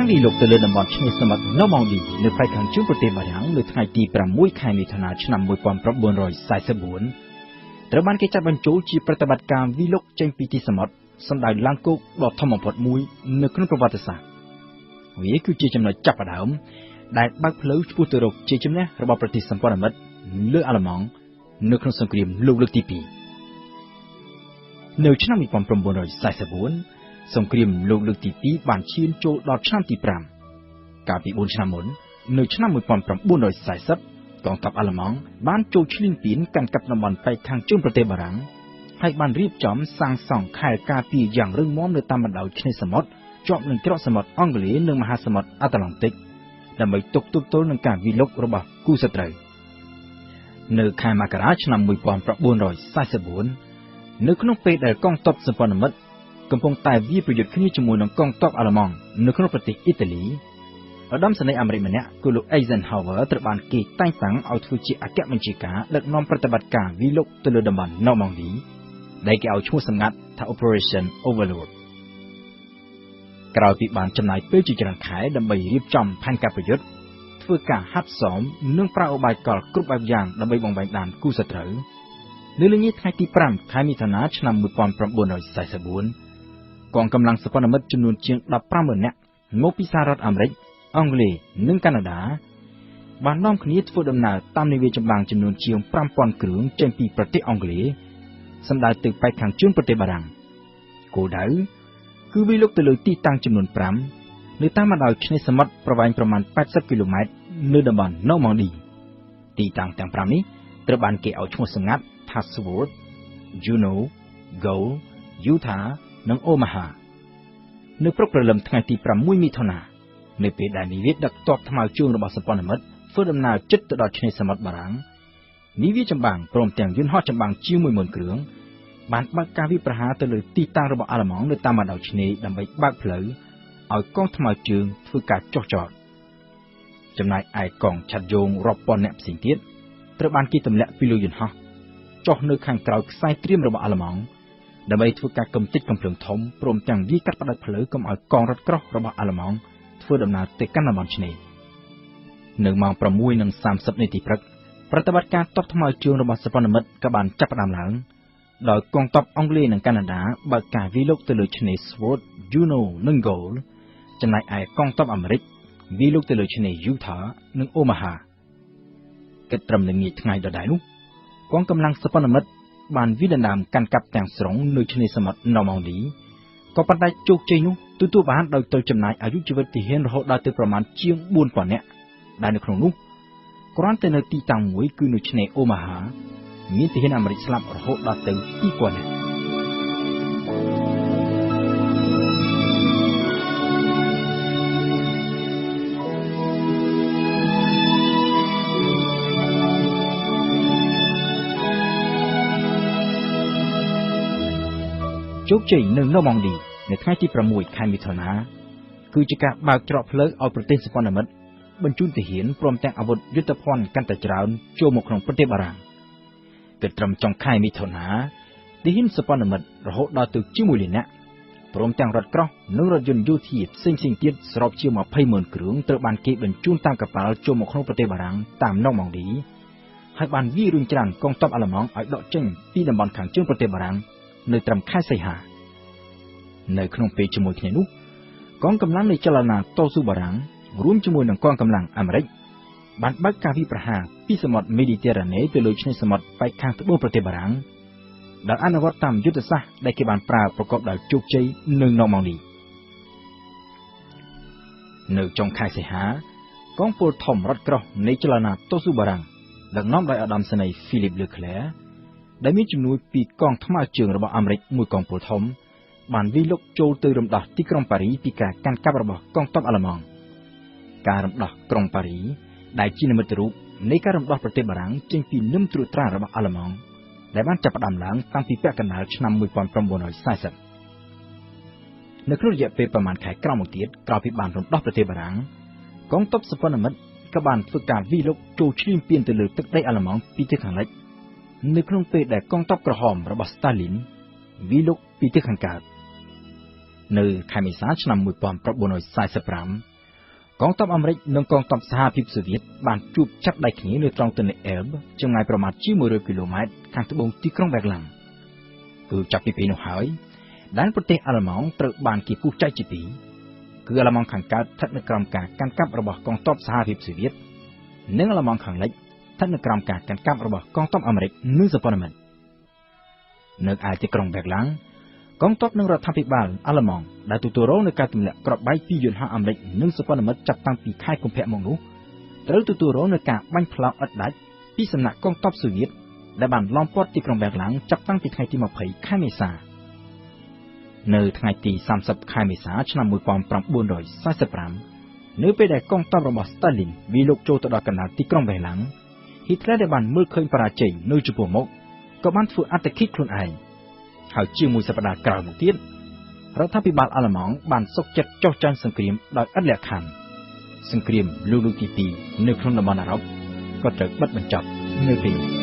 វីលោកទៅលើតំបន់ឆ្នេរសមុទ្រណូម៉ង់ឌីនៅផ្នែកខាងជើងប្រទេសបារាំងនៅថ្ងៃទី6 ខែមិថុនាឆ្នាំ1944ត្រូវបានគេចាត់បញ្ចូលជាប្រតិបត្តិការវីលោកចេញពីទីសមុទ្រសម្ដៅឡើងគោកដ៏ធំបំផុតមួយនៅក្នុងប្រវត្តិសាស្ត្រវាគឺជាចំណុចចាប់ផ្ដើមដែលបើកផ្លូវឆ្ពោះទៅរកជ័យជំនះរបស់ប្រទេសសម្ព័ន្ធមិត្តលើអាល្លឺម៉ង់នៅក្នុងសង្គ្រាមលោកលើកទី2នៅឆ្នាំ1944សង្គ្រាមលោកលើកទី2បានឈានចូលដល់ឆ្នាំទី5កាលពី4ឆ្នាំមុននៅឆ្នាំ1940កងទ័ពអាល្លឺម៉ង់បានចូលឈ្លានពានកាន់កាប់តំបន់ប៉ែកខាងជើងប្រទេសបារាំងហើយបានរៀបចំសាងសង់ខែលការពារយ៉ាងរឹងមាំនៅតាមបណ្ដោយឆ្នេរសមុទ្រជាប់នឹងច្រកសមុទ្រអង់គ្លេសនិងមហាសមុទ្រអាត្លង់ទិកដើម្បីទប់ទល់នឹងការវាយលុករបស់គូសត្រូវនៅខែមករាឆ្នាំ1944នៅក្នុងពេលដែលកងទ័ពសម្ព័ន្ធមិត្តកំពុងតែវាយប្រយុទ្ធគ្នាជាមួយនឹងកងទ័ពអាល្លឺម៉ង់នៅក្នុងប្រទេសអ៊ីតាលីឧត្តមសេនីយ៍អាមេរិកម្នាក់គឺលោក Eisenhower ត្រូវបានគេតែងតាំងឲ្យធ្វើជាអគ្គបញ្ជាការដឹកនាំប្រតិបត្តិការវាយលុកទៅលើតំបន់ណូម៉ង់ឌីដែលគេឲ្យឈ្មោះសម្ងាត់ថា Operation Overlord ក្រោយពីបានចំណាយពេលជាច្រើនខែដើម្បីរៀបចំផែនការប្រយុទ្ធធ្វើការហាត់សមនិងប្រើឧបាយកលគ្រប់បែបយ៉ាងដើម្បីបំបែកដានគូសត្រូវនៅល្ងាចថ្ងៃទី5ខែមិថុនាឆ្នាំ1944កងកម្លាំងសម្ព័ន្ធមិត្តចំនួនជាង 15,000 នាក់មកពីសហរដ្ឋអាមេរិកអង់គ្លេសនិងកាណាដាបាននាំគ្នាធ្វើដំណើរតាមនាវាចម្បាំងចំនួនជាង 5,000 គ្រឿងចេញពីប្រទេសអង់គ្លេសសម្ដៅទៅប៉ែកខាងជើងប្រទេសបារាំងគោលដៅគឺវាយលុកទៅលើទីតាំងចំនួន5នៅតាមបណ្ដោយឆ្នេរសមុទ្រប្រវែងប្រមាណ80 គីឡូម៉ែត្រនៅតំបន់ណូម៉ង់ឌីទីតាំងទាំង5នេះត្រូវបានគេឲ្យឈ្មោះសម្ងាត់ថា Sword, Juno, Gold, Utah និង Omaha នៅព្រឹកព្រលឹមថ្ងៃទី6មិថុនានៅពេលដែលនាវាដឹកទ័ពថ្មើរជើងរបស់សម្ព័ន្ធមិត្តធ្វើដំណើរជិតទៅដល់ឆ្នេរសមុទ្របារាំងនាវាចម្បាំងព្រមទាំងយន្តហោះចម្បាំងជាង 10,000 គ្រឿងបានបើកការវាយប្រហារទៅលើទីតាំងរបស់អាល្លឺម៉ង់នៅតាមបណ្ដោយឆ្នេរដើម្បីបើកផ្លូវឲ្យកងថ្មើរជើងធ្វើការចុះចតចំណែកឯកងឆ័ត្រយោងរាប់ពាន់នាក់ផ្សេងទៀតត្រូវបានគេទម្លាក់ពីលើយន្តហោះចុះនៅខាងក្រោយខ្សែត្រៀមរបស់អាល្លឺម៉ង់ដើម្បីធ្វើការកំទេចកំភ្លើងធំព្រមទាំងវាយកាត់ផ្តាច់ផ្លូវកុំឲ្យកងរថក្រោះរបស់អាល្លឺម៉ង់ធ្វើដំណើរទៅកាន់តំបន់ឆ្នេរនៅម៉ោង 6:30 នាទីព្រឹកប្រតិបត្តិការទ័ពថ្មើរជើងរបស់សម្ព័ន្ធមិត្តក៏បានចាប់ផ្ដើមឡើងដោយកងទ័ពអង់គ្លេសនិងកាណាដាបើកការវាយលុកទៅលើឆ្នេរ Sword, Juno និង Gold ចំណែកឯកងទ័ពអាមេរិកវាយលុកទៅលើឆ្នេរ Utah និង Omaha គិតត្រឹមល្ងាចថ្ងៃដដែលនោះកងកម្លាំងសម្ព័ន្ធមិត្តបានវាយដណ្ដើមកាន់កាប់ទាំងស្រុងនៅឆ្នេរសមុទ្រណូម៉ង់ឌីក៏ប៉ុន្តែជោគជ័យនោះទទួលបានដោយត្រូវចំណាយអាយុជីវិតទាហានរហូតដល់ទៅប្រមាណជាង 4,000 នាក់ដែលនៅក្នុងនោះគ្រាន់តែនៅទីតាំងមួយគឺនៅឆ្នេរ Omaha មានទាហានអាមេរិកស្លាប់រហូតដល់ទៅ 2,000 នាក់ជោគជ័យនៅណូម៉ង់ឌីនៅថ្ងៃទី6ខែមិថុនាគឺជាការបើកច្រកផ្លូវឲ្យប្រទេសសម្ព័ន្ធមិត្តបញ្ជូនទាហានព្រមទាំងអាវុធយុទ្ធភ័ណ្ឌកាន់តែច្រើនចូលមកក្នុងប្រទេសបារាំងគិតត្រឹមចុងខែមិថុនាទាហានសម្ព័ន្ធមិត្តរហូតដល់ទៅជាង 1 លាននាក់ព្រមទាំងរថក្រោះនិងរថយន្តយោធាផ្សេងៗទៀតសរុបជាង 20,000 គ្រឿងត្រូវបានគេបញ្ជូនតាមកប៉ាល់ចូលមកក្នុងប្រទេសបារាំងតាមណូម៉ង់ឌីហើយបានវាយរុញច្រានកងទ័ពអាល្លឺម៉ង់ឲ្យដកចេញពីតំបន់ខាងជើងប្រទេសបារាំងនៅត្រឹមខែសីហានៅក្នុងពេលជាមួយគ្នានោះកងកម្លាំងនៃចលនាតស៊ូបារាំងរួមជាមួយនឹងកងកម្លាំងអាមេរិកបានបើកការវាយប្រហារពីសមុទ្រមេឌីទែរ៉ាណេទៅលើឆ្នេរសមុទ្រប៉ែកខាងត្បូងប្រទេសបារាំងដែលអនុវត្តតាមយុទ្ធសាស្ត្រដែលគេបានប្រើប្រកបដោយជោគជ័យនៅណូម៉ង់ឌីនៅចុងខែសីហាកងពលធំរថក្រោះនៃចលនាតស៊ូបារាំងដឹកនាំដោយឧត្តមសេនីយ៍ Philippe Leclerc ដែលមានជំនួយពីកងថ្មើរជើងរបស់អាមេរិកមួយកងពលធំបានវាយលុកចូលទៅរំដោះទីក្រុងប៉ារីពីការកាន់កាប់របស់កងទ័ពអាល្លឺម៉ង់ការរំដោះក្រុងប៉ារីដែលជានិមិត្តរូបនៃការរំដោះប្រទេសបារាំងចេញពីនឹមត្រួតត្រារបស់អាល្លឺម៉ង់ដែលបានចាប់ផ្ដើមឡើងតាំងពីពាក់កណ្ដាលឆ្នាំ1940នៅក្នុងរយៈពេលប្រមាណខែក្រោយមកទៀតក្រោយពីបានរំដោះប្រទេសបារាំងកងទ័ពសម្ព័ន្ធមិត្តក៏បានធ្វើការវាយលុកចូលឈ្លានពានទៅលើទឹកដីអាល្លឺម៉ង់ពីទិសខាងលិចនៅក្នុងពេលដែលកងទ័ពក្រហមរបស់ Stalin វាយលុកពីទិសខាងកើតនៅខែមេសាឆ្នាំ1945 កងទ័ពអាមេរិកនិងកងទ័ពសហភាពសូវៀតបានជួបចាត់ដៃគ្នានៅត្រង់ទន្លេអែលបចម្ងាយប្រមាណជា100គីឡូម៉ែត្រខាងត្បូងទីក្រុងប៊ែរឡាំងគឺចាប់ពីពេលនោះហើយដែលប្រទេសអាល្លឺម៉ង់ត្រូវបានគេពុះចែកជាពីរគឺអាល្លឺម៉ង់ខាងកើតស្ថិតនៅក្រោមការកាន់កាប់របស់កងទ័ពសហភាពសូវៀតនិងអាល្លឺម៉ង់ខាងលិចស្ថិតនៅក្រោមការកាន់កាប់របស់កងទ័ពអាមេរិកនិងសិប៉ានិមិត្តនៅឯទីក្រុងប៊ែរឡាំងកងទ័ពនិងរដ្ឋាភិបាលអាល្លឺម៉ង់ដែលទទួលរងនឹងការទម្លាក់គ្រាប់បែកពីយន្តហោះអាមេរិកនិងសិប៉ានិមិត្តចាប់តាំងពីខែកុម្ភៈមកនោះត្រូវទទួលរងនឹងការបាញ់ផ្លោកឥតដាច់ពីសំណាក់កងទ័ពសូវៀតដែលបានឡោមព័ទ្ធទីក្រុងប៊ែរឡាំងចាប់តាំងពីថ្ងៃទី20ខែមេសានៅថ្ងៃទី30ខែមេសាឆ្នាំ1945នៅពេលដែលកងទ័ពរបស់ស្តាលីនវាលោកចូលទៅដល់កណ្ដាលទីក្រុងប៊ែរឡាំងហ៊ីតឡែរដែលបានមើលឃើញបរាជ័យនៅចំពោះមុខក៏បានធ្វើអត្តឃាតខ្លួនឯងហើយជាមួយសប្តាហ៍ក្រោយមកទៀតរដ្ឋាភិបាលអាល្លឺម៉ង់បានសុកចិត្តចុះចាញ់សង្គ្រាមដោយឥតលក្ខខណ្ឌសង្គ្រាមលោកលើកទី2នៅក្នុងតំបន់អារ៉ុបក៏ត្រូវបិទបញ្ចប់នៅពេល